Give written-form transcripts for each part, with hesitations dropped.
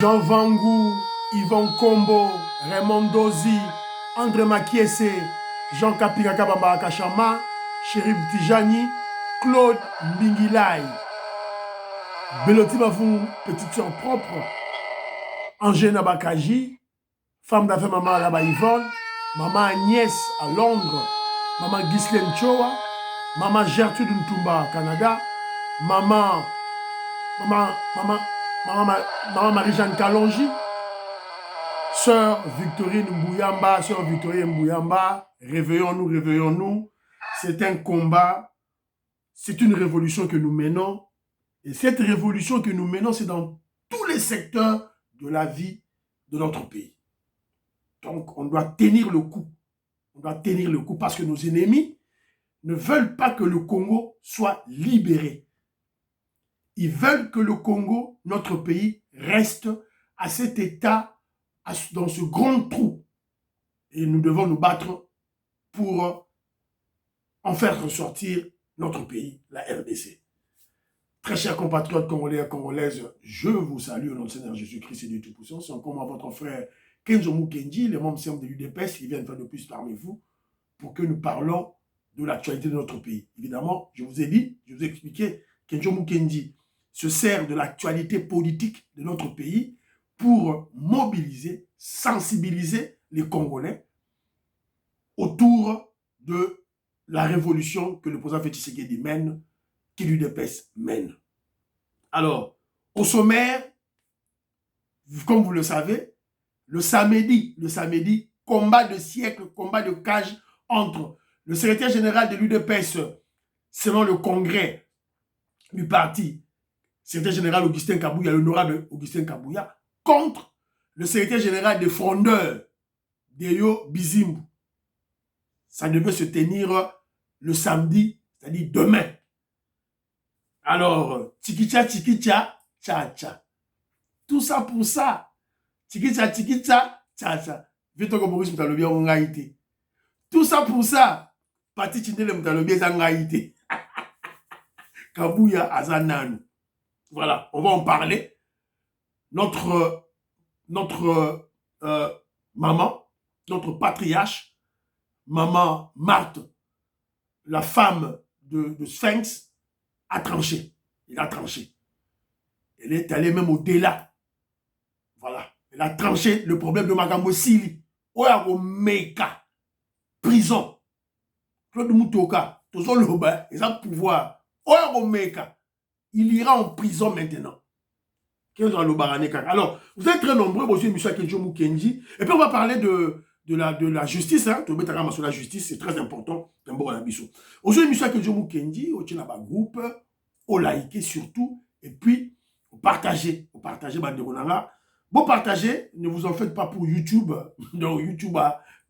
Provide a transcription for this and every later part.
Jean Vangou, Yvon Kombo, Raymond Dozi, André Makiese, Jean Kapiraka Bamba Kachama, Chérif Tijani, Claude Mbingilai, Beloti Bafou, petite sœur propre, Angène Bakaji, femme d'affaires maman là-bas Yvonne, maman Agnès à Londres, maman Ghislaine Choa, maman Gertrude Ntumba Canada, maman Marie-Jeanne Kalonji, sœur Victorine Mbouyamba, réveillons-nous. C'est un combat, c'est une révolution que nous menons. Et cette révolution que nous menons, c'est dans tous les secteurs de la vie de notre pays. Donc, on doit tenir le coup. On doit tenir le coup parce que nos ennemis ne veulent pas que le Congo soit libéré. Ils veulent que le Congo, notre pays, reste à cet état, dans ce grand trou. Et nous devons nous battre pour en faire ressortir notre pays, la RDC. Très chers compatriotes congolais et congolaises, je vous salue au nom de Seigneur Jésus-Christ et du Tout-Puissant. C'est encore votre frère Kenzo Mukendi, les membres de l'UDPS qui viennent faire de plus parmi vous pour que nous parlons de l'actualité de notre pays. Évidemment, je vous ai dit, je vous ai expliqué, Kenzo Mukendi se sert de l'actualité politique de notre pays pour mobiliser, sensibiliser les Congolais autour de la révolution que le président Félix Tshisekedi mène, qui l'UDPS mène. Alors, au sommaire, comme vous le savez, le samedi, combat de siècle, combat de cage entre le secrétaire général de l'UDPS, selon le congrès du parti, secrétaire général Augustin Kabouya, l'honorable Augustin Kabouya, contre le secrétaire général des frondeurs, Deyo Bizimbu. Ça devait se tenir le samedi, c'est-à-dire demain. Alors, tchikicha, tcha, tcha. Tout ça pour ça. Tchikicha, tcha, tcha. Vito ko Maurice Mutalobi a ngaïté. Tout ça pour ça. Pati Chindele Mutalobi a ngaïté. Kabouya Azananu. Voilà, on va en parler. Notre maman, notre patriarche, maman Marthe, la femme de Sphinx, a tranché. Il a tranché. Elle est allée même au-delà. Voilà. Elle a tranché le problème de Magambo Sili. Oyaro Meka. Prison. Claude Moutoka. Tout ça, ils ont pouvoir. Oyaro Meka. Il ira en prison maintenant. Alors, vous êtes très nombreux, monsieur Michel Kenjo Mukendi. Et puis, on va parler de la justice. Hein. Sur la justice, c'est très important. Aujourd'hui, Michel Kenjo Mukendi, au Tchénaba Group, au liker surtout, et puis, au partager. Au partager, bon, partagez, ne vous en faites pas pour YouTube. Donc, YouTube,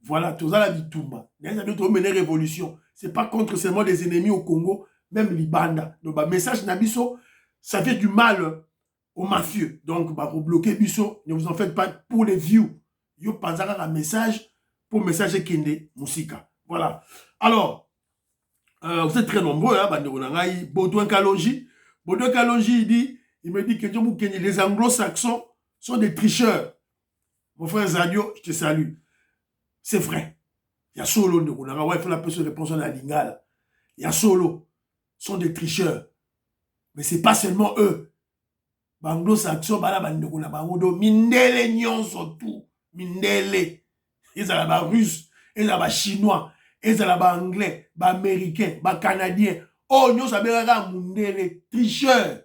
voilà, tout ça, la vie tombe. Mener révolution. C'est pas contre seulement les ennemis au Congo, même l'Ibanda. Donc, message Nabiso, ça fait du mal aux mafieux. Donc, pour bloquer Bisso, ne vous en faites pas pour les views. Yo panzara un message pour message Kende Moussika. Voilà. Alors, vous êtes très nombreux, hein, Baudouin Kalonji. Baudouin Kalonji, il me dit que les anglo-saxons sont des tricheurs. Mon frère Zadio, je te salue. C'est vrai. Il y a solo de Ronanga. Ouais, il faut la personne réponse à la lingala. Il y a solo. Sont des tricheurs. Mais ce n'est pas seulement eux. Anglo-saxons, mindele nyonso tout. Mindele. Ils ont la russe, ils ont la chinois, ils ont la anglais, américain, canadien. Oh, nyonso abelaka mindele tricheur.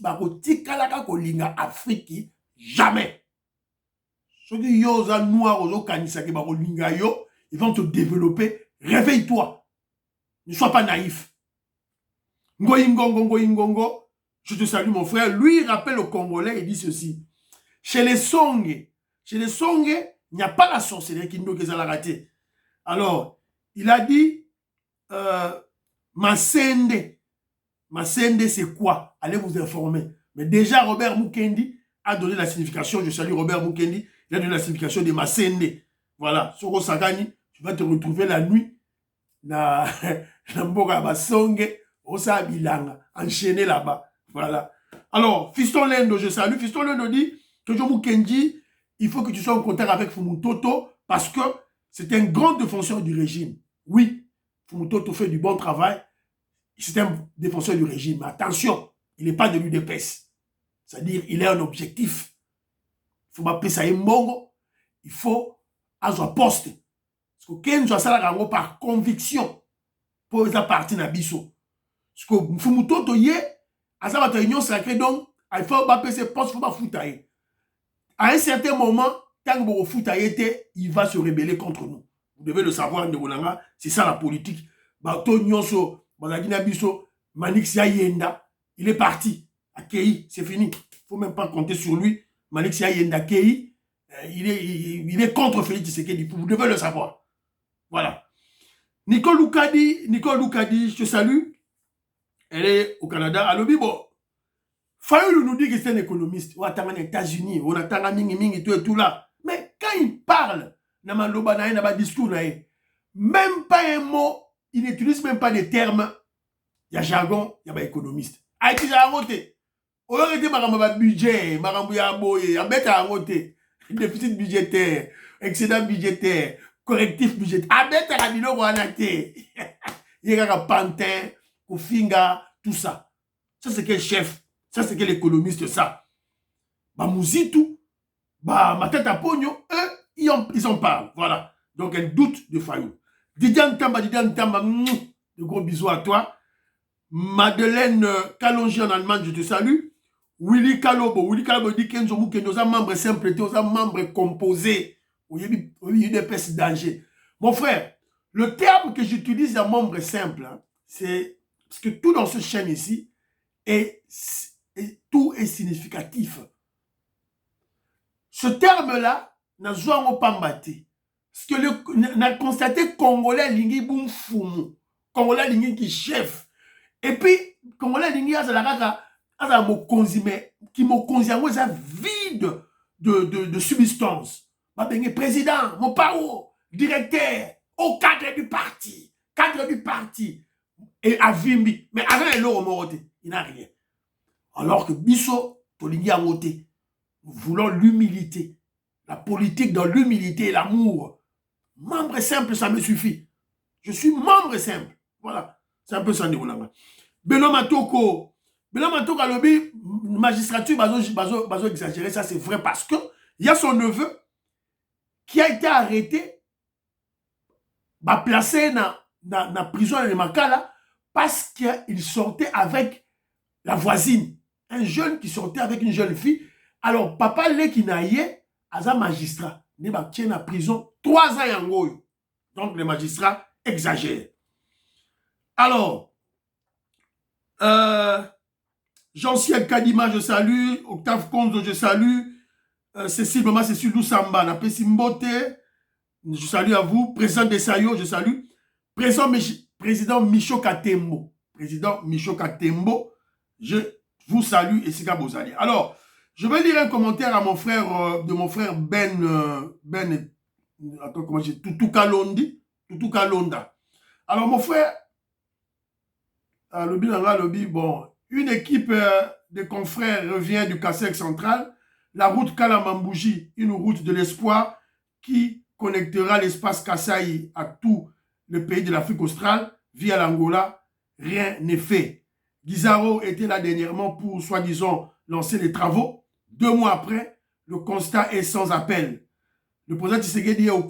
Bakotikalaka kolinga Afrique jamais. Ceux qui yosa noir aux kanisaki bakolinga yo, ils vont te développer. Réveille-toi. Ne sois pas naïf. Ngoyingongo. Je te salue mon frère. Lui, il rappelle aux Congolais, il dit ceci. Chez les Songé, il n'y a pas la sorcellerie qui nous a raté. Alors, il a dit, Masende. Masende, c'est quoi? Allez vous informer. Mais déjà, Robert Mukendi a donné la signification. Je salue Robert Mukendi. Il a donné la signification de Masende. Voilà. Soko Sagani, tu vas te retrouver la nuit dans Mboga Basonge, au Sabilanga, enchaîné là-bas. Voilà. Alors, Fiston Lendo, je salue. Fiston Lendo dit, Kedjo Kenji, il faut que tu sois en contact avec Fumutoto parce que c'est un grand défenseur du régime. Oui, Fumutoto fait du bon travail. C'est un défenseur du régime. Mais attention, il n'est pas de l'UDPS. C'est-à-dire, il a un objectif. Il faut m'appeler ça Mbongo. Il faut avoir un poste. Parce que Kenzo a ça par conviction pour sa partie na biso. Parce que Fumutoto yé, à sa réunion sacrée, donc, il faut m'appeler ce poste, il faut m'afoutre. À un certain moment, tant que vous il va se rebeller contre nous. Vous devez le savoir, c'est ça la politique. Bato Nyonso, Bazagina Biso, Manix Yayenda, il est parti à Kei, c'est fini. Il ne faut même pas compter sur lui. Manix Yayenda Kei, il est contre Félix Tshisekedi, vous devez le savoir. Voilà. Nicole Loukadi, je te salue. Elle est au Canada. Alors, bon, Fayoulou nous dit que c'est un économiste. On attend aux États-Unis, on attend à Mingi, tout là. Mais quand il parle, dans un discours, même pas un mot, il n'utilise même pas des termes. Il y a jargon, il y a économiste. Haïti, j'ai arrêté. On a arrêté ma budget, ma boye, en bête à arrêter. Déficit budgétaire, excédent budgétaire, correctif budgétaire. En bête à rabino, on a arrêté. Il y a un pantin, Kofinga, tout ça. Ça, c'est quel chef? Ça, c'est quel économiste, ça? Bah, Mouzitou, bah, ma tête à pognon, eux, ils en parlent. Voilà. Donc, elle doute de Fayou. Didier Ntamba, de gros bisous à toi. Madeleine Kalonji en Allemagne, je te salue. Willy Kalobo dit que nous sommes membres simples, nous sommes membres composés. Il y a des pèses danger. Mon frère, le terme que j'utilise dans membre simple, hein, c'est parce que tout dans ce chaîne ici, tout est significatif. Ce terme-là, n'a pas pambati. Parce que on a constaté Congolais lingi boum foumou. Congolais lingi qui chef. Et puis, Congolais lingi a qui me considère ça vide de substance. Président, mon pao, directeur, au cadre du parti. Et à Vimbi. Mais avant, il n'a rien. Alors que Bisso, Tolingi a voté. Nous voulons l'humilité. La politique dans l'humilité et l'amour. Membre simple, ça me suffit. Je suis membre simple. Voilà. C'est un peu ça, Benoît Matoko, a lobby, magistrature, bazo exagéré, ça c'est vrai parce que il y a son neveu qui a été arrêté, placé dans la prison de Makala parce qu'il sortait avec la voisine. Un jeune qui sortait avec une jeune fille. Alors, papa Lé qui naïe, à un magistrat, il a été en prison 3 ans en Goyo. Donc, les magistrats exagèrent. Alors, Jean-Ciel Kadima, je salue. Octave Konzo, je salue. Cécile, maman Cécile Loussamba, Napesi Mbote, je salue à vous. Président Desayo, je salue. Président Micho Katembo. Président Micho Katembo, je vous salue et Sika Bozali. Alors, je vais lire un commentaire à mon frère, de mon frère attends, comment j'ai Tutuka Londa. Alors, mon frère, bon, une équipe de confrères revient du Kassek central. La route Kalamambouji, une route de l'espoir qui connectera l'espace Kasaï à tout le pays de l'Afrique australe via l'Angola. Rien n'est fait. Guizaro était là dernièrement pour, soi-disant, lancer les travaux. 2 mois après, le constat est sans appel. Le président Tshisekedi est au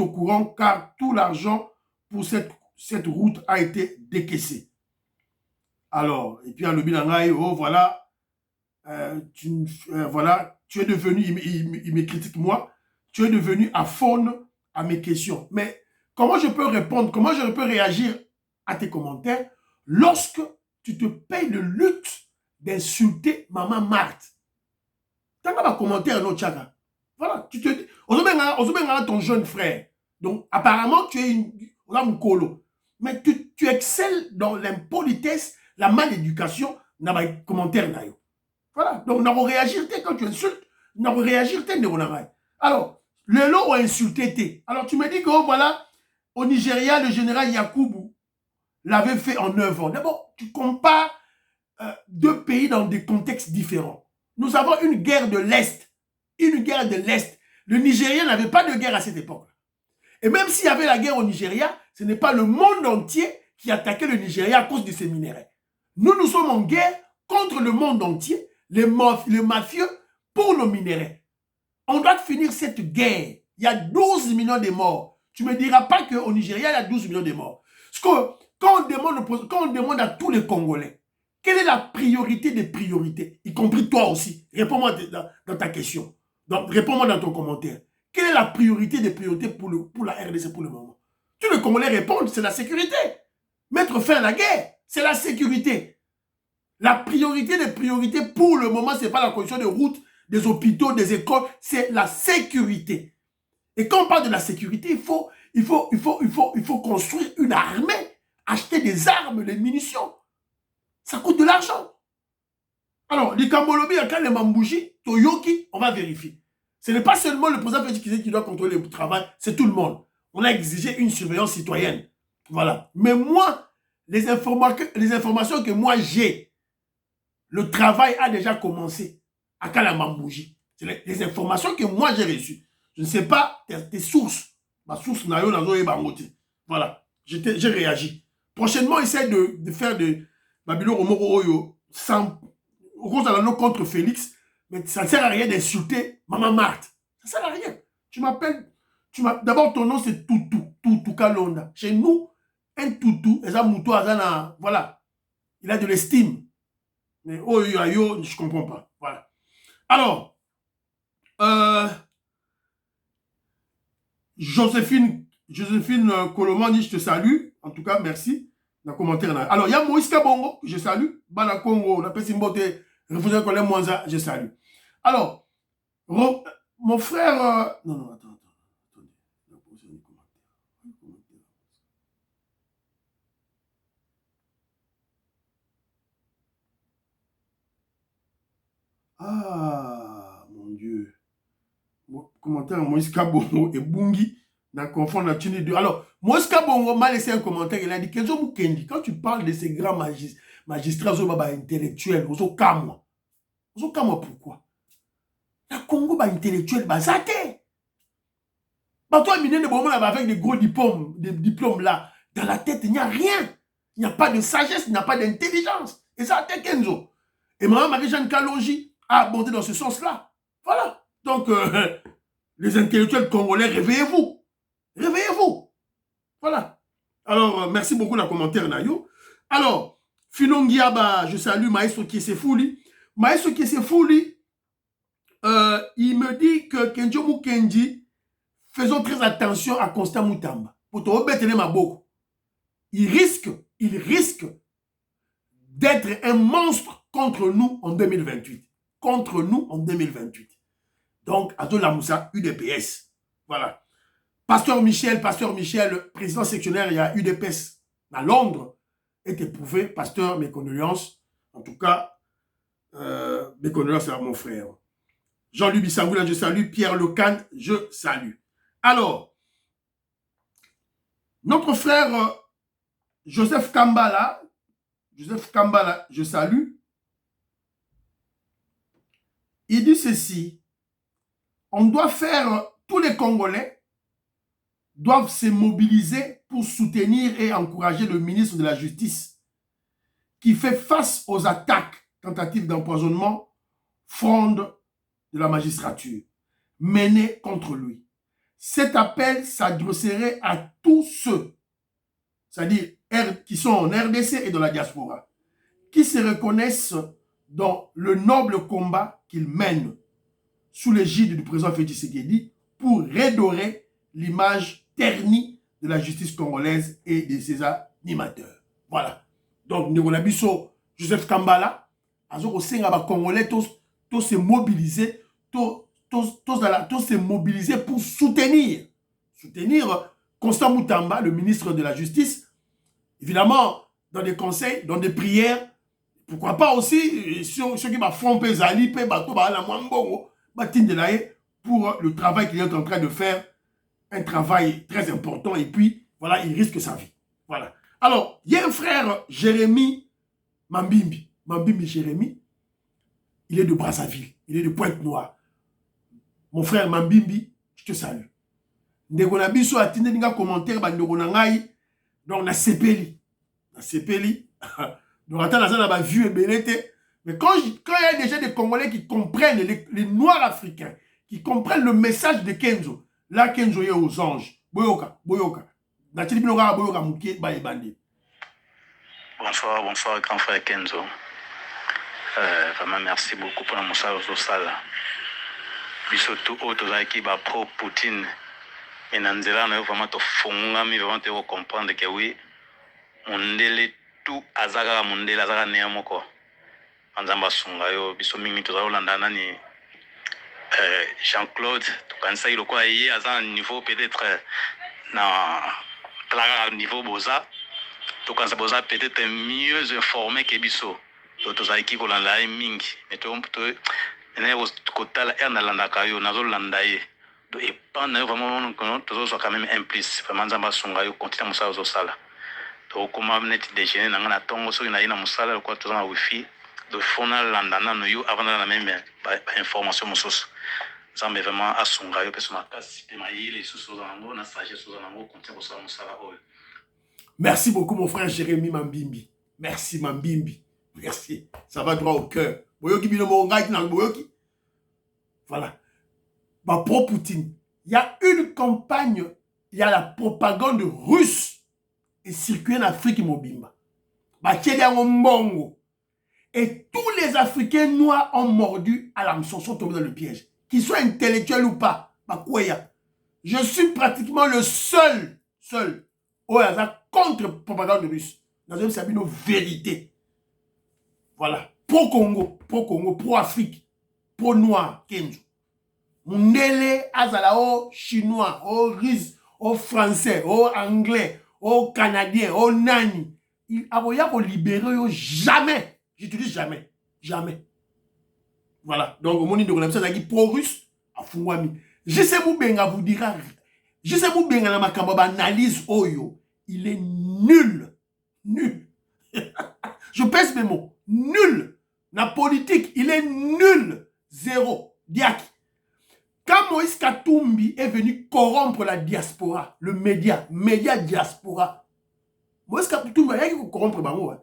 courant car tout l'argent pour cette route a été décaissé. Alors, et puis à l'Obilangaï, oh voilà, voilà, tu es devenu, il me critique moi, tu es devenu aphone à mes questions. Mais comment je peux répondre, comment je peux réagir à tes commentaires lorsque tu te payes le luxe d'insulter maman Marthe? T'as pas de commentaire, non, Tchaka. Voilà, tu te dis, on se ton jeune frère. Donc, apparemment, tu es un colo. Mais tu excelles dans l'impolitesse, la maléducation, dans les commentaires. Voilà, donc, on a réagi quand tu insultes, on a réagi. Alors, le lot a insulté. Alors, tu me dis que, oh, voilà, au Nigeria, le général Yakubu l'avait fait en 9 ans. D'abord, tu compares 2 pays dans des contextes différents. Nous avons une guerre de l'Est. Une guerre de l'Est. Le Nigeria n'avait pas de guerre à cette époque. Et même s'il y avait la guerre au Nigeria, ce n'est pas le monde entier qui attaquait le Nigeria à cause de ses minéraux. Nous sommes en guerre contre le monde entier, les mafieux, pour nos minéraux. On doit finir cette guerre. Il y a 12 millions de morts. Tu ne me diras pas qu'au Nigeria, il y a 12 millions de morts. Parce que quand on demande à tous les Congolais, quelle est la priorité des priorités, y compris toi aussi, réponds-moi dans ta question. Réponds-moi dans ton commentaire. Quelle est la priorité des priorités pour la RDC pour le moment? Tous les Congolais répondent, c'est la sécurité. Mettre fin à la guerre, c'est la sécurité. La priorité des priorités pour le moment, ce n'est pas la condition de route, des hôpitaux, des écoles, c'est la sécurité. Et quand on parle de la sécurité, il faut construire une armée, acheter des armes, des munitions. Ça coûte de l'argent. Alors, les Kambolobi, quand les Mambouji, Toyoki, on va vérifier. Ce n'est pas seulement le président Félix Tshisekedi qui doit contrôler le travail, c'est tout le monde. On a exigé une surveillance citoyenne. Voilà. Mais moi, les informations que moi j'ai, le travail a déjà commencé à Kalamambouji. C'est les informations que moi j'ai reçues. Je ne sais pas tes sources. Ma source, voilà. J'ai réagi. Prochainement, essaie de faire de Babylon Omoro Oyo sans contre Félix, mais ça ne sert à rien d'insulter Maman Marthe. Ça ne sert à rien. Tu m'appelles, d'abord ton nom c'est Toutou Kalonda. Chez nous, un Toutou, voilà, il a de l'estime. Mais oh yo, je ne comprends pas. Voilà. Alors, Joséphine Colomand dit je te salue. En tout cas, merci. Dans le commentaire. Alors, il y a Moïse Kabongo, je salue. Bana Congo, on appelle Simbote, refusé qu'on Mwanza, je salue. Alors, mon frère. Non, attends. Ah, mon Dieu. Commentaire Moïse Kabongo et Bungi. Confondre la Tunisie 2. Alors, Moïse Kabongo m'a laissé un commentaire. Il a dit Kenzo Mukendi, quand tu parles de ces grands magistrats intellectuels, pourquoi? La Congo intellectuel, zate. Toi, avec des gros diplômes là, dans la tête, il n'y a rien. Il n'y a pas de sagesse, il n'y a pas d'intelligence. Et ça, c'est Kenzo. Et Mme Marie-Jeanne Kalonji a abondé dans ce sens-là. Voilà. Donc, les intellectuels congolais, réveillez-vous. Réveillez-vous. Voilà. Alors, merci beaucoup dans le commentaire, Nayo. Alors, Finongiaba, je salue Maestro Kiesefouli. Maestro Kiesefouli, il me dit que Kenjo Mukendi, faisons très attention à Constant Moutamba. Pour te remettre ma boucle. Il risque d'être un monstre contre nous en 2028. Contre nous en 2028. Donc, Adola Moussa, UDPS. Voilà. Pasteur Michel, président sectionnaire, il y a UDPS à Londres, est éprouvé. Pasteur, mes condoléances. En tout cas, mes condoléances à mon frère. Jean-Louis Bissangoula, je salue. Pierre Lecan, je salue. Alors, notre frère Joseph Kambala, je salue. Il dit ceci. On doit faire, tous les Congolais doivent se mobiliser pour soutenir et encourager le ministre de la Justice qui fait face aux attaques, tentatives d'empoisonnement, fronde de la magistrature menées contre lui. Cet appel s'adresserait à tous ceux, c'est-à-dire qui sont en RDC et dans la diaspora, qui se reconnaissent dans le noble combat qu'ils mènent sous l'égide du président Félix Tshisekedi pour redorer l'image ternie de la justice congolaise et de ses animateurs. Voilà. Donc, Nicolas Joseph Kambala, Azoko Senga Congolais, tous se mobiliser, tous se mobiliser pour soutenir Constant Moutamba, le ministre de la Justice, évidemment, dans des conseils, dans des prières, pourquoi pas aussi, ceux qui font Zali, pour le travail qu'il est en train de faire, un travail très important, et puis, voilà, il risque sa vie. Voilà. Alors, il y a un frère, Jérémy Mambimbi Jérémy, il est de Brazzaville, il est de Pointe-Noire. Mon frère Mambimbi, je te salue. Ndeko na biso atinde ninga commentaire bandeko na ngai. Donc na sepeli. Na sepeli. Donc attends na ba vue belete. Mais quand il y a déjà des Congolais qui comprennent les Noirs africains, qui comprennent le message de Kenzo, là Kenzo est aux anges. Boyoka, boyoka. Na tili binoka boyoka mukie ba ebandi. Bonsoir, bonsoir grand frère Kenzo. Vraiment merci beaucoup pour la moussa au sala. Surtout autozaki ba pro Poutine. Et Nanzela, on a vraiment te fongami, vraiment te comprendre que oui, mondele tout azaga mondele azaga neamoko. Anzamba sungayo, biso mingi to zalanda nani Jean-Claude, tu kanisa il quoi y a un niveau peut-être na clara niveau boza. Tu kanisa boza peut-être mieux informé que biso. To zaki ko landa mingi. Mais to ene was kotala ena landa kayo nazo landa ye. Et pendant vraiment tous sont quand même implices vraiment nzamba sunga yo continue musala zo sala to kuma net déjeuner na ngana tongo so ina musala ko to na wifi do fona landana no yo avant na même information musoso nzamba vraiment asunga yo pesona kasi pe mayile suso za ngo na sagesse za ngo continue musala oyo. Merci beaucoup mon frère Jérémy Mambimbi. Merci Mambimbi. Merci. Ça va droit au cœur. Boyoki bino mo ngai na boyoki. Voilà. Bah, pro-Poutine. Il y a une campagne, il y a la propagande russe et circulée en Afrique Mobimba. Bah, Mbongo. Et tous les Africains noirs ont mordu à l'hameçon, sont tombés dans le piège. Qu'ils soient intellectuels ou pas. Bah, quoi y a? Je suis pratiquement le seul, au hasard contre la propagande russe. Dans une c'est une vérité. Voilà. Pro-Congo, pro-Afrique, pro-Noir, Kenzo. Mundele azala au chinois, au russe, au français, au anglais, au canadien, au nani. Il a pour libérer jamais. J'utilise jamais. Jamais. Voilà. Donc, au monde de l'Amérique, ça dit pro-russe, à Fouami. Je sais vous benga vous dira. Je sais vous benga la makamba analyse oyo. Il est nul. Nul. Je pèse mes mots. Nul. La politique, il est nul. Zéro. Diaki. Quand Moïse Katumbi est venu corrompre la diaspora, le média diaspora, Moïse Katumbi a dit corrompre Bango.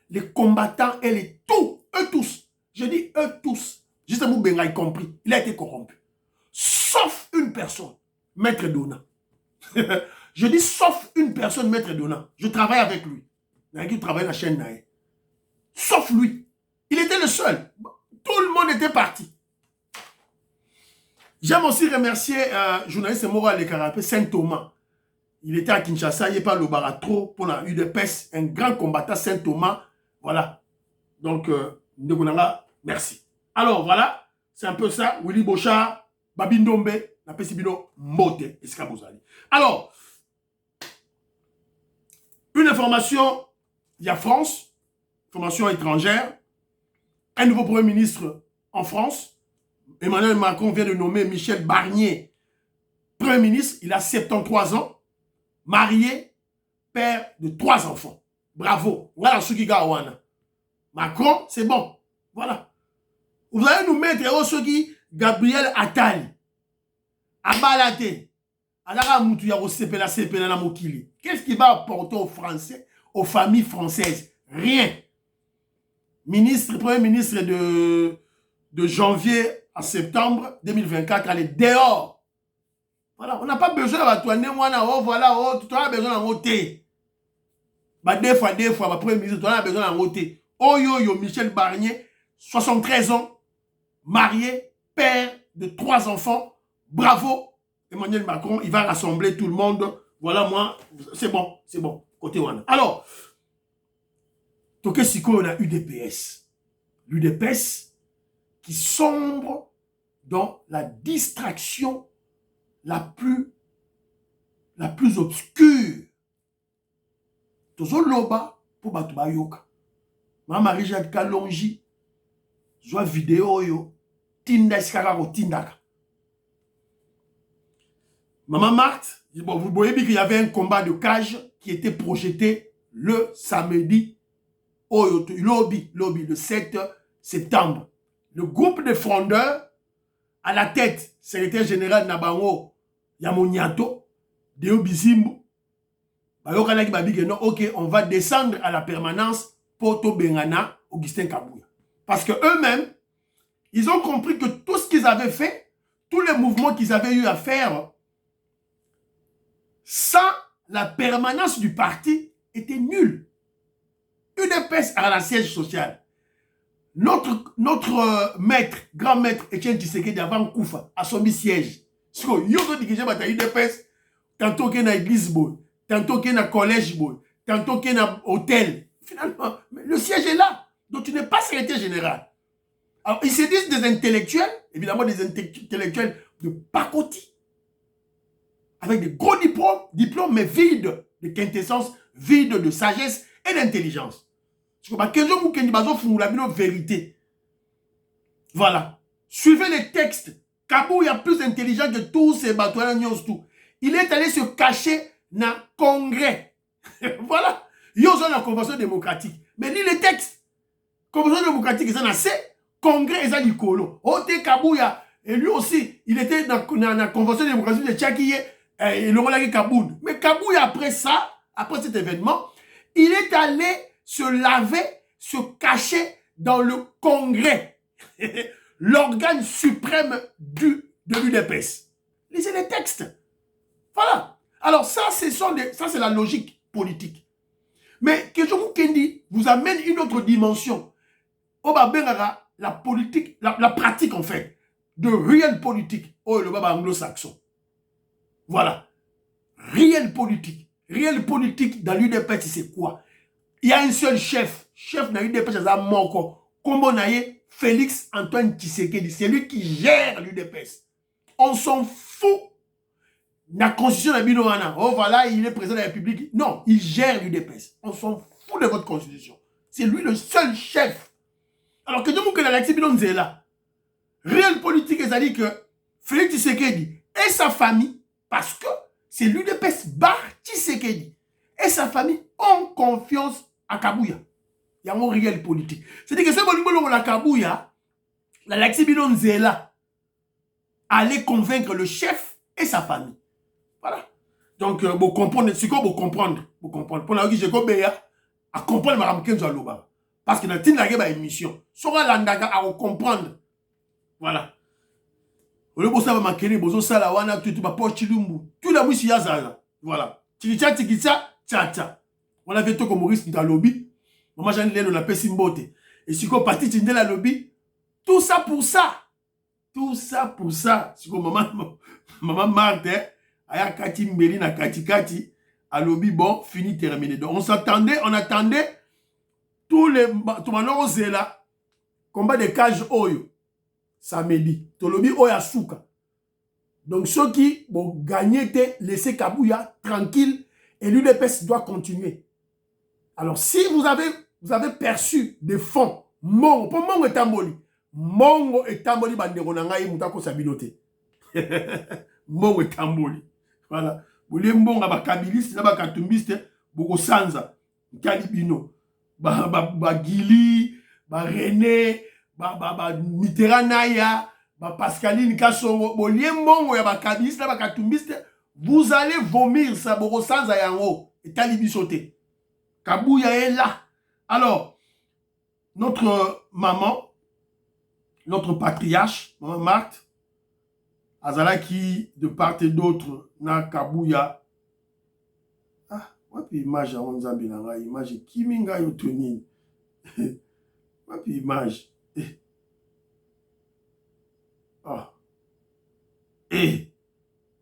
Les combattants et les tout, eux tous, je dis eux tous, juste Mou Benga y compris, il a été corrompu. Sauf une personne, Maître Dona. Je dis sauf une personne, Maître Dona. Je travaille avec lui. Il travaille dans la chaîne Naé. Sauf lui. Il était le seul. Tout le monde était parti. J'aime aussi remercier journaliste Moral Le Carapé, Saint-Thomas. Il était à Kinshasa, il n'est pas le baratro pour la UDPS, un grand combattant Saint-Thomas. Voilà. Donc, merci. Alors, voilà, c'est un peu ça. Willy Bochard, Babindombe, Napesibino, Mbote, Eskabozali. Alors, une information, il y a France, information étrangère, un nouveau Premier ministre en France. Emmanuel Macron vient de nommer Michel Barnier Premier ministre. Il a 73 ans, marié, père de 3 enfants. Bravo. Voilà ce qui gagne. Macron, c'est bon. Voilà. Vous allez nous mettre au Sogi Gabriel Attal. Abalate. Qu'est-ce qu'il va apporter aux Français, aux familles françaises? Rien. Premier ministre de janvier à septembre 2024, elle est dehors. Voilà, on n'a pas besoin de tourner, voilà, tu as besoin d'en ôter. Deux fois, premier ministre, tu as besoin d'en ôter. Oh yo, Michel Barnier, 73 ans, marié, père de 3 enfants. Bravo, Emmanuel Macron, il va rassembler tout le monde. Voilà, moi, c'est bon, côté Wana. Alors, Toké Siko, on a UDPS. L'UDPS qui sombre dans la distraction la plus obscure. Tozo loba pour batu bayoka. Ma Marie-Jacques Kalonji, joie vidéo yo, tinda iskaka ko tindaka. Maman Marthe, bon, vous voyez bien qu'il y avait un combat de cage qui était projeté le samedi, le 7 septembre. le groupe de frondeurs, à la tête, secrétaire général Nabango, Yamoniato, Deo Bizimbu, non, ok, on va descendre à la permanence Poto Bengana, Augustin Kabouya. Parce que eux-mêmes, ils ont compris que tout ce qu'ils avaient fait, tous les mouvements qu'ils avaient eu à faire, sans la permanence du parti, était nul. UDPS à la siège social. Notre maître, grand maître, Etienne Tshisekedi avant Koufa, a son siège. Si vous avez dit que UDPS, tantôt qu'il y a une église, tantôt qu'il y a un collège, tantôt qu'il y a un hôtel. Finalement, le siège est là. Donc tu n'es pas secrétaire général. Alors, ils se disent des intellectuels, évidemment des intellectuels de pacotille, avec des gros diplômes, mais vides de quintessence, vides de sagesse et d'intelligence. Vérité. Voilà. Suivez les textes. Kabou est plus intelligent que tous ces bateaux. Il est allé se cacher dans le congrès. Voilà. Il y a la convention démocratique. Mais lis les textes. Convention démocratique, ils en ont assez. Congrès, ils ont dit Kolo. Ote Kabouya. Et lui aussi, il était dans la convention démocratique de Tchakiye. Et le relais Kaboun. Mais Kabouya, après ça, après cet événement, il est allé se laver, se cacher dans le congrès. L'organe suprême de l'UDPS. Lisez les textes. Voilà. Alors ça, c'est la logique politique. Mais Kejomu Kendi vous amène une autre dimension. Oba Bengara, la politique, la pratique en fait, de réelle politique. Oh, le baba anglo-saxon. Voilà. Réelle politique. Réelle politique dans l'UDPS, c'est quoi? Il y a un seul chef. Chef dans l'UDPS, c'est Moko. Comment naye Félix Antoine Tshisekedi. C'est lui qui gère l'UDPS. On s'en fout. La constitution de Binoana. Oh voilà, il est président de la République. Non, il gère l'UDPS. On s'en fout de votre constitution. C'est lui le seul chef. Alors que nous, que la Binoana est là. Réelle politique, c'est-à-dire que Félix Tshisekedi et sa famille, parce que c'est l'UDPS bar Tshisekedi et sa famille ont confiance à Kabouya. Il y a une réelle politique. C'est-à-dire que ce que la Kabouya, la Laxibino Nzela, allait convaincre le chef et sa famille. Voilà. Donc, vous comprenez, c'est quoi vous comprendre? Vous comprenez. Pour la vie, je vais à comprendre ma ramke Nzaloba. Parce que dans la émission, sera l'andaga à comprendre. Voilà. Vous le savez, ma kene, bozo sala wana, tout ma poche chilumbu. Tout la mousse yazaza. Voilà. Tikitcha, tcha. On avait tout comme Maurice dans le lobby. Maman Jeanne Leno la pesi mbote. Et si qu'on partit dans la lobby, tout ça pour ça. Tout ça pour ça. Si qu'on maman Marthe, aya kati mbeli na kati, à lobby, bon, fini, terminé. Donc on attendait tous les, tout maintenant là, combat de cage oyo, samedi. Tout lobby oya souka. Donc ceux qui vont gagner, laisser Kabouya tranquille et l'UDPS doit continuer. Alors, si vous avez perçu des fonds, Mongo et Tamboli, Banderonangaï, Moutako Sabinote. Mongo et Tamboli. Voilà. Vous voulez Mbonga, Bakabiliste, Bakatumbiste, Boko Sanza, Kalibino, Gili, René, Mitteranaya, Pascaline Kassongo, vous voulez Mbongo, Bakabiliste, Bakatumbiste, vous allez vomir ça, Boko Sanza Yango, et Talibisote. Kabouya est là. Alors, notre maman, notre patriarche, maman Marthe, Azala qui, de part et d'autre, na Kabouya. Ah, moi, puis image à Onzambi, image qui minga yotoni. Moi, puis image. Ah.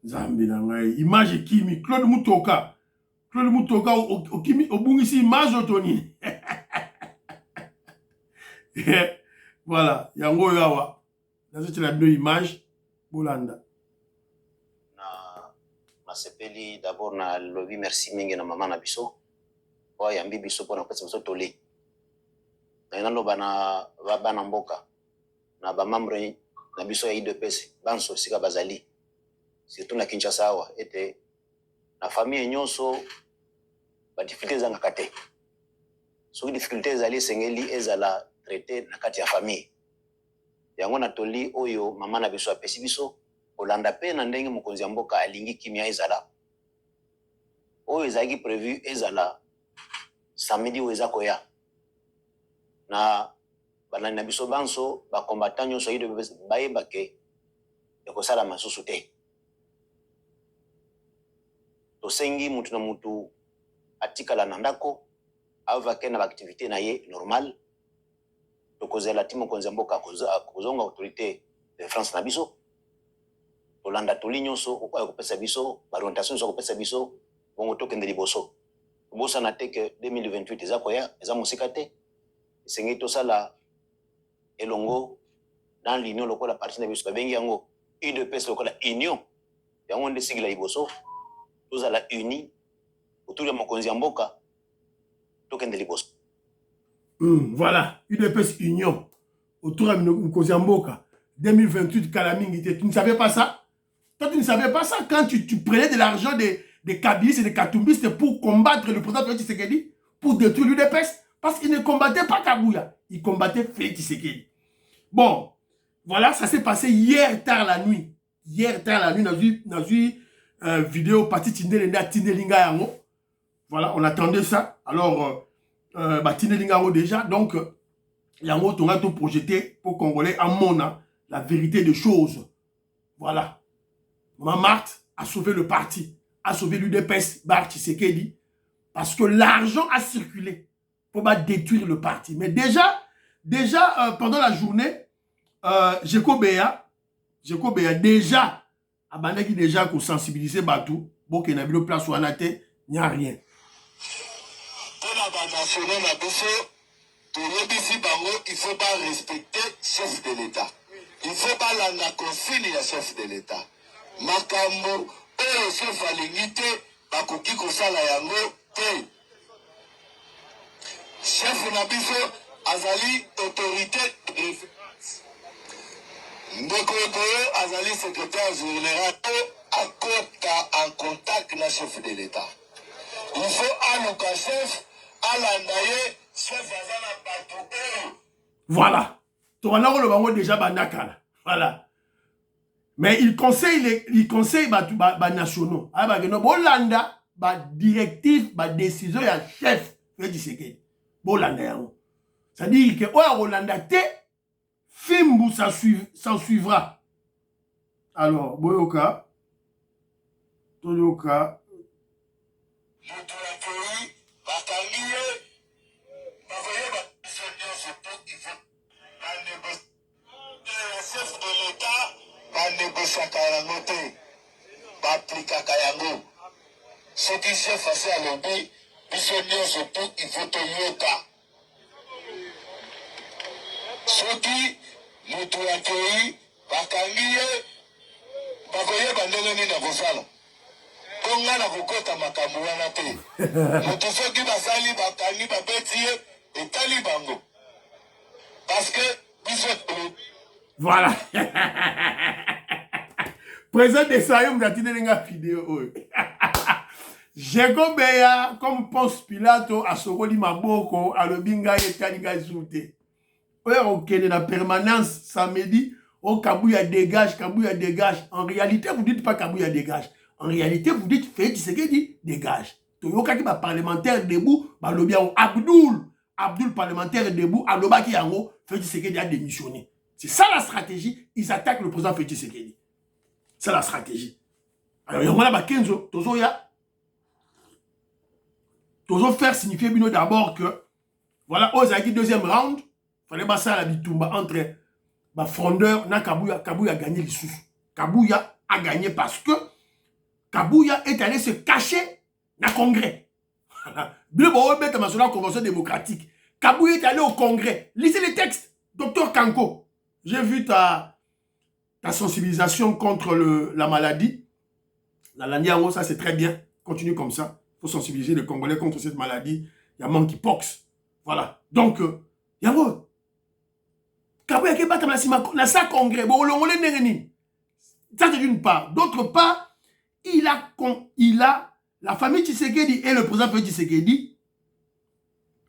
Zambi nangai, image kimi, Claude Mutoka. Claude Mutoka au Bungisi image Tony. Voilà, yango yawa. Dans cette image, Bolanda. Na sepeli d'abord na lobby merci mingi na maman na biso. Wa yambi biso pona pesa biso toli. Na ina loba na bana mboka. Na ba membre na biso ya IDPS banso sika bazali. Surtout na Kinshasa awa ete na famille nyonso ba difficultés zanga kate. So difficultés zali sengeli ezala traité na kati ya famille. yango na toli oyo mama na biso apesi biso olanda pe na ndenge mokonzi ya mboka alingi kimia ezala oyo ezalaki prévu ezala samedi oyo eza koya na balandi na biso banso bakombatan nyonso ayi bayebake ekosala masusu te tosengi mutu na mutu atikala na ndako avake na baaktivité na ye normal tokozela ti mokonzi ya mboka kozonga autorité de France na biso tolanda toli nyonso okoya kopesa biso baorientation nyonso kopesa biso bongo tokende liboso tobosana te ke 2028 eza koya eza mosika te esengi tosala elongo dans l'union lokola parti na biso babengi yango UDPS lokola union yango nde sigila liboso tozala uni autour ya mokonzi ya mboka tokende liboso. Voilà, UDPS union autour de mokonzi ya mboka 2028 Kalamingi. Tu ne savais pas ça? Toi, tu ne savais pas ça quand tu prenais de l'argent des kabylistes et des katumbistes pour combattre le président Félix Tshisekedi, pour détruire l'UDPS, parce qu'il ne combattait pas Kabouya, il combattait Félix Tshisekedi. Bon, voilà, ça s'est passé hier tard la nuit. Hier tard la nuit, on a vu vidéo partie Tindelinga Yango. Voilà, on attendait ça. Alors, Tindelinga Yango déjà, donc, Yango, on a tout projeté pour Congolais en Mona, la vérité des choses. Voilà. Maman Marthe a sauvé le parti, a sauvé l'UDPS, Bar Tshisekedi, parce que l'argent a circulé pour détruire le parti. Mais déjà pendant la journée, Jeko Beya déjà, abandaki déjà pour sensibiliser Batou, bon qu'il y a une place où on a été, il n'y a rien. Pour la nationale à Bosso, il ne faut pas respecter le chef de l'État. Il ne faut pas la consigne le chef de l'État. Makambo, le chef à l'unité, bakoki kosala yango te. Chef Nabiso, azali autorité de référence. Ndeko azali secrétaire général à en contact avec le chef de l'État. Il faut allouer chef à l'andaye, chef azala bateau. Voilà. Tu vas le déjà banakala. Voilà. Mais il conseille les nationaux. Bolanda, directive, décision, il y a chef. C'est-à-dire que Rolanda te, Fimbu s'en suivra. Alors, Boyoka, Toyoka. Chef de l'État va négocier Kayango te, va appliquer Kayango. Ce qui chef a fait à l'obé, surtout, il faut te yoka. Ce qui nous accueilli, va kangiye, va voyer bandengani na kosala. Konga na kokota makambo wana te. Mutu soki basali bakani babetiye etali bango. Parce que biso voilà. Présent de ça, on a tiré une vidéo. Jeko Beya, comme Ponce Pilato, a Sokoli Maboko, a le Binga et Taniga Zouté. Ok, de la permanence, samedi, oh Kabouya dégage, Kabouya dégage. En réalité, vous dites pas Kabouya dégage. En réalité, vous dites Félix Tshisekedi dégage. Toyoka ba parlementaire debout, ba lobia Abdul parlementaire debout, a lobaki yango, Félix Tshisekedi a démissionné. C'est ça la stratégie. Ils attaquent le président Félix Tshisekedi. C'est la stratégie. Alors, il y a Kenzo, Tozo faire signifier d'abord que, voilà, Ozaki deuxième round, il fallait passer à la bitumba entre Frondeur et Kabouya. Kabouya a gagné les sous. Kabouya a gagné parce que Kabouya est allé se cacher dans le Congrès. Bien, sur la Convention démocratique. Kabouya est allé au Congrès. Lisez les textes. Docteur Kanko. J'ai vu ta sensibilisation contre la maladie. La laniango, ça c'est très bien. Continue comme ça. Il faut sensibiliser les Congolais contre cette maladie. Il y a monkeypox. Voilà. Donc, yango. Kabouya qui bat dans sa congrès. Bon, ça c'est d'une part. D'autre part, il a la famille Tshisekedi et le président Tshisekedi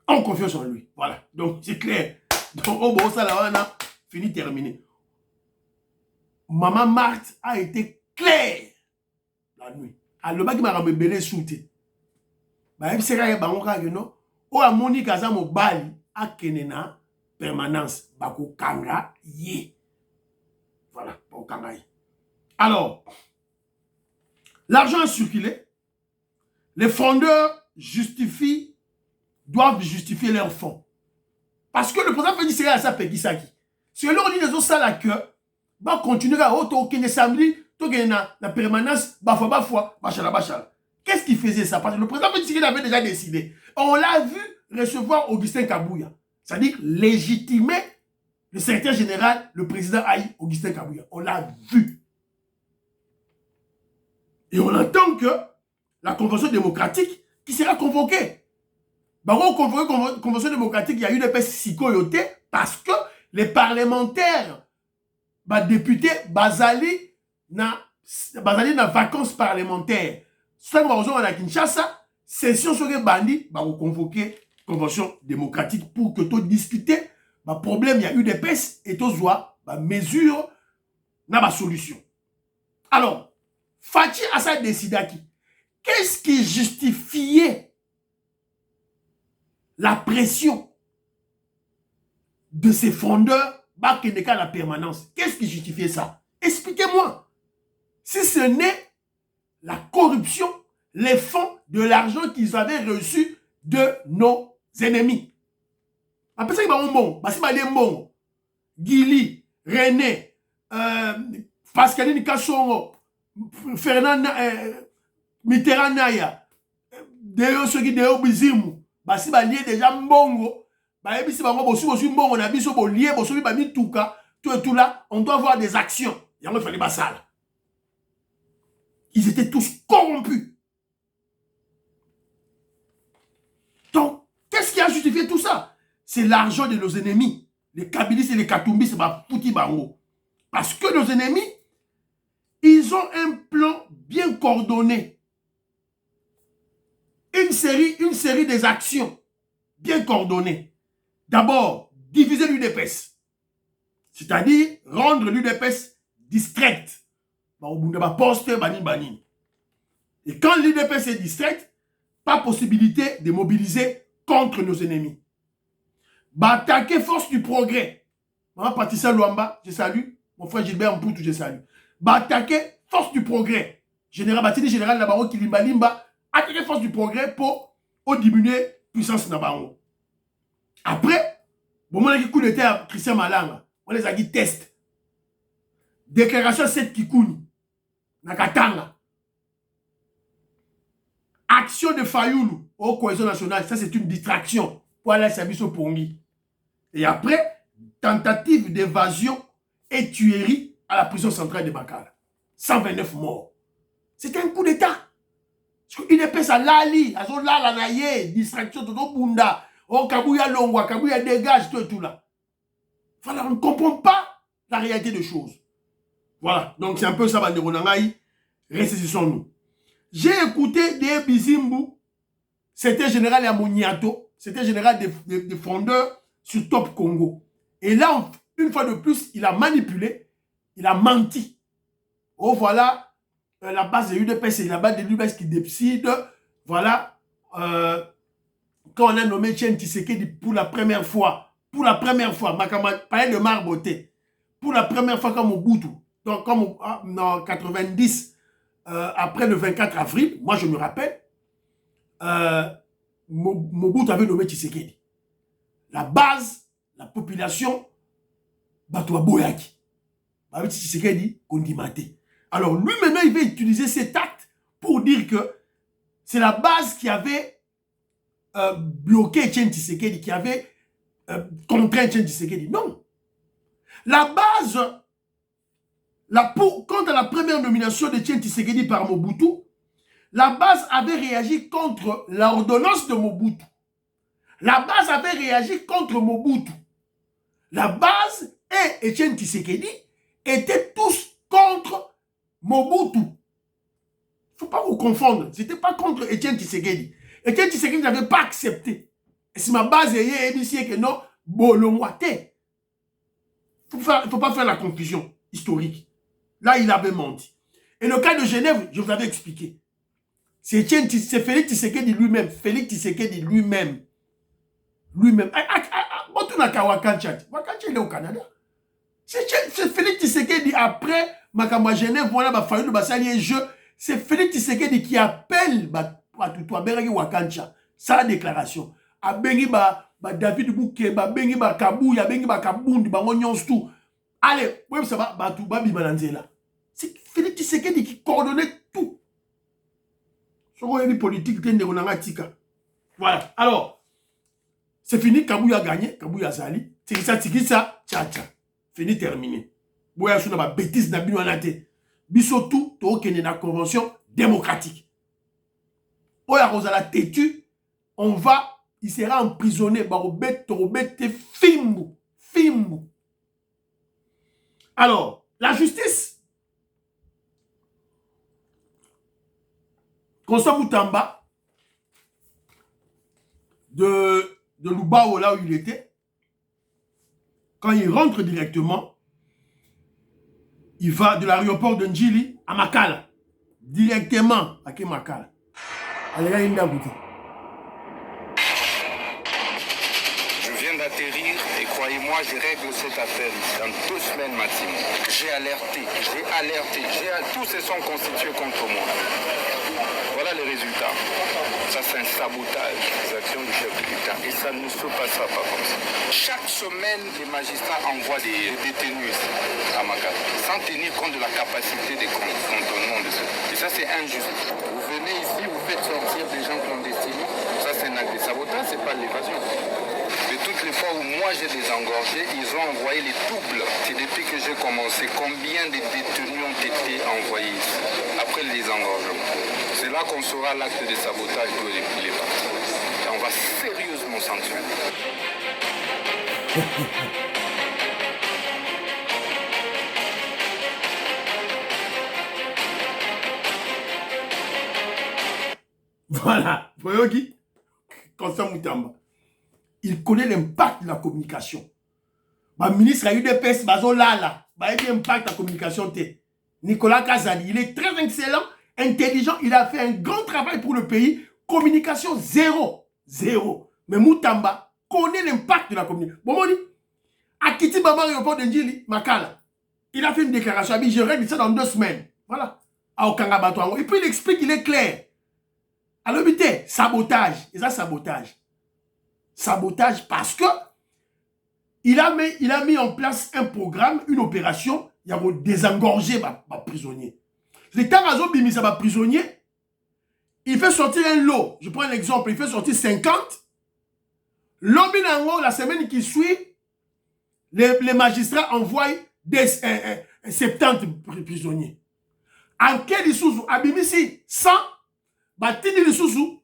ont confiance en lui. Voilà. Donc, c'est clair. Donc, oh bon, ça là, on a fini, terminé. Maman Marthe a été claire la nuit. Alors, il m'a rebellé souté. Il s'est dit, non, o amoni kaza mobali a kenena permanence. Bako kanga ye. Voilà, bako kanga ye. Alors, l'argent a circulé. Les fondeurs doivent justifier leurs fonds. Parce que le président fait dire à ça Pekisaki. Si on dit les autres ça la queue, va continuer à auto samedi, la permanence, bafwa, bachala. Qu'est-ce qu'il faisait ça? Parce que le président fait dire qu'il avait déjà décidé. On l'a vu recevoir Augustin Kabouya. C'est-à-dire légitimer le secrétaire général, le président Aïe, Augustin Kabouya. On l'a vu. Et on entend que la convention démocratique qui sera convoquée. Convention démocratique, il y a eu des personnes psychoyotés parce que les parlementaires, députés, Bazali na vacances parlementaires. Ça, on a Kinshasa, session sur les bandits, on convoquer convention démocratique pour que tout discuter. Problème, il y a eu des pestes et tout soit mesure, na solution. Alors, Fachi Assa Desidaki, qu'est-ce qui justifiait la pression de ces fondeurs à la permanence? Qu'est-ce qui justifiait ça? Expliquez-moi. Si ce n'est la corruption, les fonds de l'argent qu'ils avaient reçu de nos ennemis. Après ça, ils vont bon. Bon. Guili, René, Pascaline Kassongo, Fernand Mitterrand Naya, Deo Soki Deo Bizimu, Basi Balie déjà mbongo, Baebisi Bango Bosu Mbongo, Nabiso Bolie, Bosu Bami Touka, tout et tout là, on doit avoir des actions. Il y a un fallait Bassal. Ils étaient tous corrompus. Donc, qu'est-ce qui a justifié tout ça? C'est l'argent de nos ennemis. Les Kabilis et les Katumbis, c'est pas fouti bango. Parce que nos ennemis, ils ont un plan bien coordonné. Une série des actions bien coordonnées. D'abord, diviser l'UDPS. C'est-à-dire rendre l'UDPS distraite. Et quand l'UDPS est distraite, pas possibilité de mobiliser contre nos ennemis. Attaquer force du progrès. Maman Patricia Luamba, je salue. Mon frère Gilbert Mpoutou, je salue. Attaquer force du progrès. Général Batini, général Nabarro Kilimba Limba, attaquer force du progrès pour diminuer puissance Nabarro. Après, bon, moi, coup d'état à Christian Malanga, on les a dit test. Déclaration 7 Kikouni. Nakatanga. Action de Fayoulou au cohésion nationale, ça c'est une distraction pour aller à service au Pongi. Et après, tentative d'évasion et tuerie à la prison centrale de Bakala. 129 morts. C'était un coup d'état. Il est passé à Lali, à son Lanaye, distraction de Bunda, oh Kabouya Longwa, Kabouya dégage, tout et tout là. Voilà, on ne comprend pas la réalité des choses. Voilà, donc c'est un peu ça, Banderonangaï. Ressaisissons-nous. J'ai écouté des Bizimbu, c'était général Amoniato, c'était général des fondeurs sur Top Congo. Et là, une fois de plus, il a manipulé, il a menti. Oh, voilà, la base de l'UDPS, c'est la base de l'UDPS qui décide. Voilà, quand on a nommé Tien Tshisekedi pour la première fois, Makama parlait de Marboté, pour la première fois comme Mobutu, donc comme en 90, après le 24 avril, moi je me rappelle, Mobutu avait nommé Tshisekedi. La base, la population, Batoua Boyaki. Tshisekedi, Kondimate. Alors lui maintenant, il veut utiliser cet acte pour dire que c'est la base qui avait bloqué Etienne Tshisekedi, qui avait contraint Etienne Tshisekedi. Non. La base, quant à la première nomination de Etienne Tshisekedi par Mobutu, la base avait réagi contre l'ordonnance de Mobutu. La base avait réagi contre Mobutu. La base et Etienne Tshisekedi étaient tous contre Mobutu. Il ne faut pas vous confondre. Ce n'était pas contre Etienne Tshisekedi. Etienne Tshisekedi n'avait pas accepté. Et si ma base est ici que non, bolongoate. Il ne faut pas faire la confusion historique. Là, il avait menti. Et le cas de Genève, je vous avais expliqué. C'est Félix Tshisekedi lui-même. Félix Tshisekedi lui-même. Lui-même. Wakancha, il est au Canada. C'est Félix Tshisekedi après Makama Genève, voilà, ma famille de Bassali jeu. C'est Félix Tshisekedi qui appelle Batoutoua Beragi Wakancha. Sa déclaration. A Bengi David Bouke, Bengi Kabouya, Bengi Kabundi, Bangonyons tout. Allez, ouais, ça va, Batouba Bibananzela. C'est Félix Tshisekedi qui coordonnait tout. Politique, voilà. Alors, c'est fini, Kabouya a gagné, Kabouya a sali. Tikisa, tcha-tcha. Fini, terminé. Boya sou na ba bêtise na bino anate. Biso tout, to okene na convention démocratique. Oya Rosala têtu, on va, il sera emprisonné, barobet, torobet, fimbu, fimbu. Alors, la justice, Constant Moutamba, de Lubao, là où il était, quand il rentre directement, il va de l'aéroport de Njili à Makala. Directement à Makala. Allez, là, il a goûté. Je viens d'atterrir et croyez-moi, je règle cette affaire dans 2 semaines maximum. J'ai alerté, tous se sont constitués contre moi. Voilà les résultats. Ça, c'est un sabotage des actions du chef de l'État. Et ça ne se passera pas comme ça. Chaque semaine, les magistrats envoient des détenus à Makala, sans tenir compte de la capacité des cantonnements de ça. Et ça, c'est injuste. Vous venez ici, vous faites sortir des gens clandestinement. Ça, c'est un acte de sabotage, c'est pas de l'évasion. De toutes les fois où moi j'ai désengorgé, ils ont envoyé les doubles. C'est depuis que j'ai commencé. Combien de détenus ont été envoyés ici après le désengorgement? C'est là qu'on saura l'acte de sabotage d'où il est parti. Et on va sérieusement sanctionner. Voilà. Vous voyez qui? Constant Moutamba. Il connaît l'impact de la communication. Le ministre a eu des pestes, il a eu l'impact de la communication. Nicolas Kazali, il est très excellent, intelligent, il a fait un grand travail pour le pays. Communication zéro. Zéro. Mais Moutamba connaît l'impact de la communication. Bon, on dit, à Kiti Baba, aéroport de Njili, Makala, il a fait une déclaration, je règle ça dans 2 semaines. Voilà. À Okangabato. Et puis il explique, il est clair. Alors, sabotage. Et ça, sabotage. Sabotage parce que il a mis en place un programme, une opération, il y a désengorger les prisonniers. Les Tarazo Bimisa les prisonniers, il fait sortir un lot. Je prends un exemple, il fait sortir 50. L'Obinango, la semaine qui suit, les magistrats envoient 70 prisonniers. En quel sous Abimisi 100, Batini sous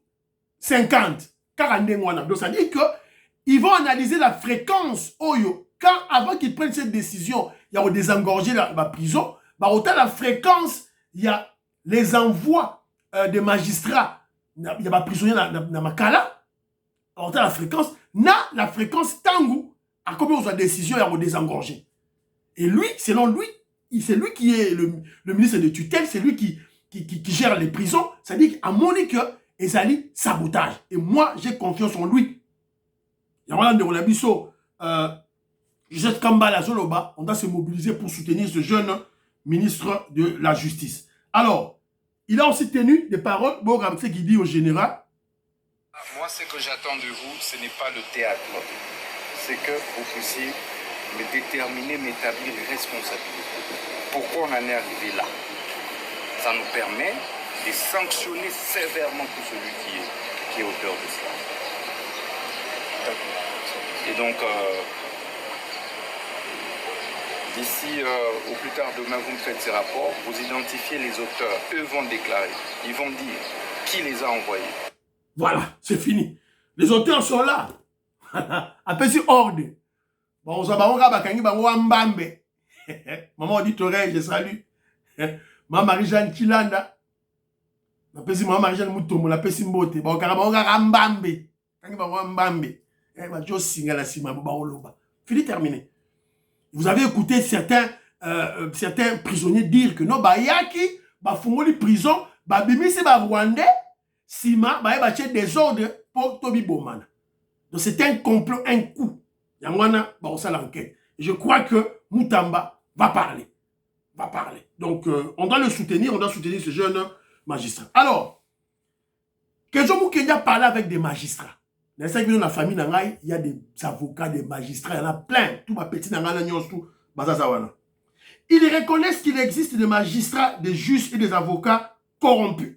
50. 41. Donc ça dit qu'ils vont analyser la fréquence Oyo. Quand avant qu'ils prennent cette décision, il y a désengorger la prison, autant la fréquence, il y a les envois des magistrats, il y a des prisonniers dans Makala, autant la fréquence Tangu, à combien on a décision, il y a désengorger. Et lui, selon lui, c'est lui qui est le ministre de tutelle, c'est lui qui gère les prisons. Ça dit qu'à mon école, Ezali sabotage. Et moi, j'ai confiance en lui. Joseph Kambala Zoloba, on doit se mobiliser pour soutenir ce jeune ministre de la Justice. Alors, il a aussi tenu des paroles, qui dit au général. Moi, ce que j'attends de vous, ce n'est pas le théâtre. C'est que vous puissiez me déterminer, m'établir les responsabilités. Pourquoi on en est arrivé là? Ça nous permet de sanctionner sévèrement tout celui qui est auteur de cela. Et donc, d'ici au plus tard demain, vous me faites ces rapports, vous identifiez les auteurs, eux vont déclarer, ils vont dire qui les a envoyés. Voilà, c'est fini. Les auteurs sont là. Après, c'est ordre. Bon, on s'en va, maman auditoreille, je salue. Maman Marie-Jeanne Kilanda. La pesi maman Marie-Jeanne Moutomo, la pesi Mbote. Bon, caramba, Mbambe. Fini terminé. Vous avez écouté certains certains prisonniers dire que non, yaki, fungoli prison, bimisi Rwandais, sima, bache désordre pour Toby Bomana. Donc c'est un complot, un coup. Yangwana, on ça l'enquête. Je crois que Moutamba va parler. Va parler. Donc on doit le soutenir, on doit soutenir ce jeune magistrat. Alors, Kedjo Moukenge a parlé avec des magistrats. Dans la famille, il y a des avocats, des magistrats, il y en a plein. Tout ma petit ils reconnaissent qu'il existe des magistrats, des juges et des avocats corrompus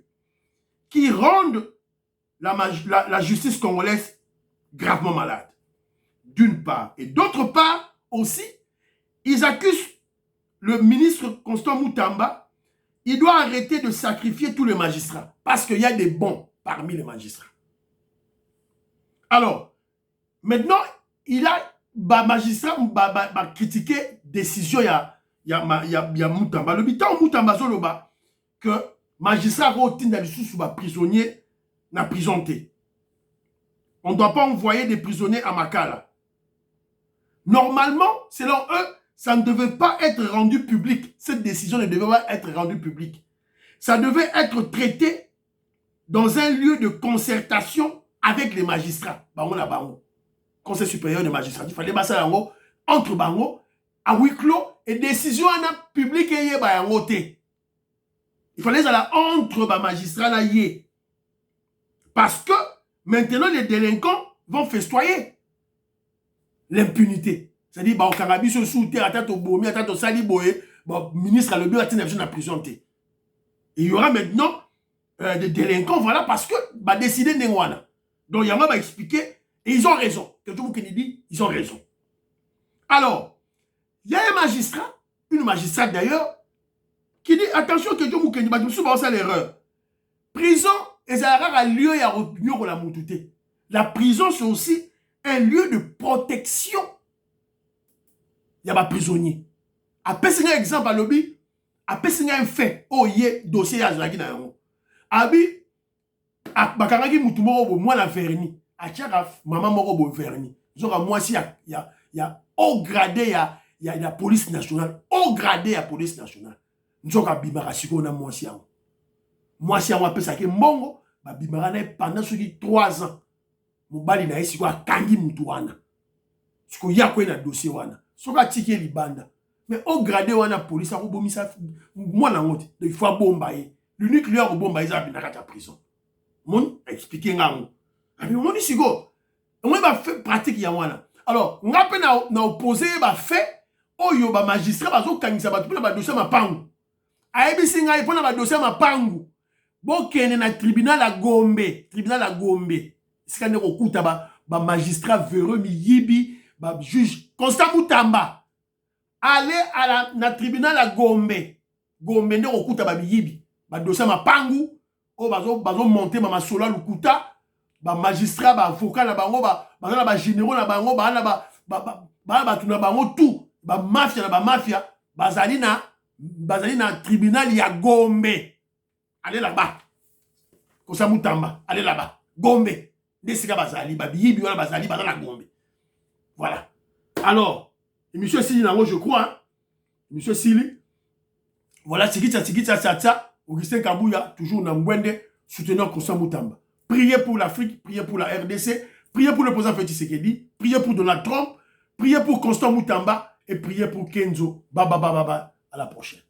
qui rendent la justice congolaise gravement malade. D'une part. Et d'autre part aussi, ils accusent le ministre Constant Moutamba. Il doit arrêter de sacrifier tous les magistrats parce qu'il y a des bons parmi les magistrats. Alors, maintenant, il a magistrat critiqué décision il y a Moutamba. Le bitan Moutamba Zoloba que magistrat rotin sous prisonnier na prisonté. On ne doit pas envoyer des prisonniers à Makala. Normalement, selon eux, ça ne devait pas être rendu public. Cette décision ne devait pas être rendue publique. Ça devait être traité dans un lieu de concertation avec les magistrats. Conseil supérieur des magistrats. Il fallait passer entre bango, à huis clos, et décision publique et il fallait aller entre les magistrats. Parce que maintenant, les délinquants vont festoyer l'impunité. C'est-à-dire, au Carabi, se soutient à tête au Bomi, à tête au Saliboé, ministre à le bureau, à la prison. Et il y aura maintenant des délinquants, voilà, parce que décider Nengwana. Donc, Yama va expliquer, et ils ont raison. Quelqu'un qui dit, ils ont raison. Alors, il y a un magistrat, une magistrate d'ailleurs, qui dit, attention, que Dieu Moukeni, je me suis passé à l'erreur. Prison, et ça a un lieu, il y a la moutouté. La prison, c'est aussi un lieu de protection. Il y a des prisonniers. Après, c'est un exemple à l'objet. Après, c'est un fait. Oh, il y a un dossier à Zlagi. Abi, Bakaragi Moutoumoro, moi la verni. Achara, maman moro verni. Moi, si il y a haut gradé, il y a la police nationale. Haut gradé, la police nationale. Nous avons bimara siko na moi si on. Moi si on appelle ça que mongo, bimara pendant 3 ans. Mobali na esi kwa kangi mutu wana. Siko ya kwa na dossier wana. Soka tiki libanda. Mais au gradé wana police a robomisa moi na ngote. Il faut bombaye. Le nucléaire bombaye za binaka ta prison. Mon expliquer ngango. Mais mon dit siko. On va faire pratique ya wana. Alors, on a na opposé ba fait oyo ba magistrat bazo kangisa ba tupela ba dossier mapangu. Aebisi ngai pona ba dossier mapangu. Bokene na tribunal à Gombe. Tribunal à Gombe. Sikane okuta ba magistrat véreux mi yibi ba juge Constant Moutamba. Allez à la tribunal à Gombe. Gombe ne okuta ba mi yibi. Ba dossier mapangu. O bazo monter ma sola lukuta. Ba magistrat ba avocat na bango ba généraux na bango ba tuna bango tout. Ba mafia na ba mafia bazali na tribunal ya Gombe. Allez là-bas. Constant Moutamba, allez là-bas. Gombe. Desika bazali, biyibi wala bazali, bazala Gombe. Voilà. Alors, monsieur Sili Nango, je crois, hein? Monsieur Sili, voilà, Tsa, Augustin Kabouya, toujours Nambwende, soutenant Constant Moutamba. Priez pour l'Afrique, priez pour la RDC, priez pour le président Félix Tshisekedi, priez pour Donald Trump, priez pour Constant Moutamba et priez pour Kenzo. Baba, à la prochaine.